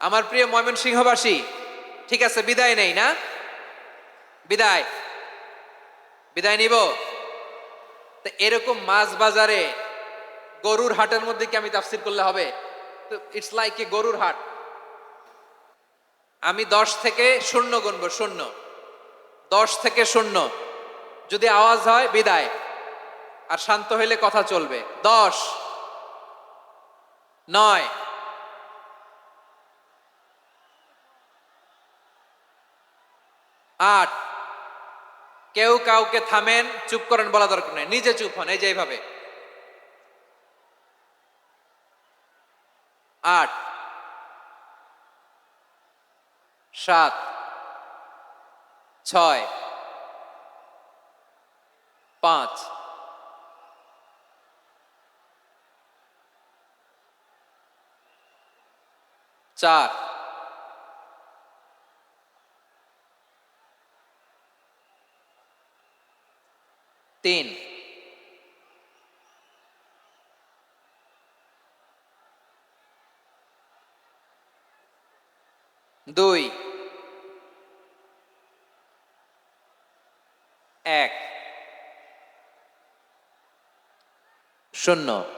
আমার প্রিয় ময়মনসিংহবাসী, ঠিক আছে, বিদায় নেই না? বিদায় বিদায় নিব। তো এরকম মাছ বাজারে গরুর হাটের মধ্যে কি আমি তাফসির করলে হবে? তো ইটস লাইক এ গরুর হাট। আমি 10 থেকে 0 গুনবো, 0, 10 থেকে 0। যদি আওয়াজ হয় বিদায়, আর শান্ত হইলে কথা চলবে। 10, 9, 8। কেউ কাউকে থামেন, চুপ করেন বলা দরকার নেই, নিজে চুপ হন, এই যে এইভাবে। 8, 7, 6, 5, 4, 3, 2, 1, 0।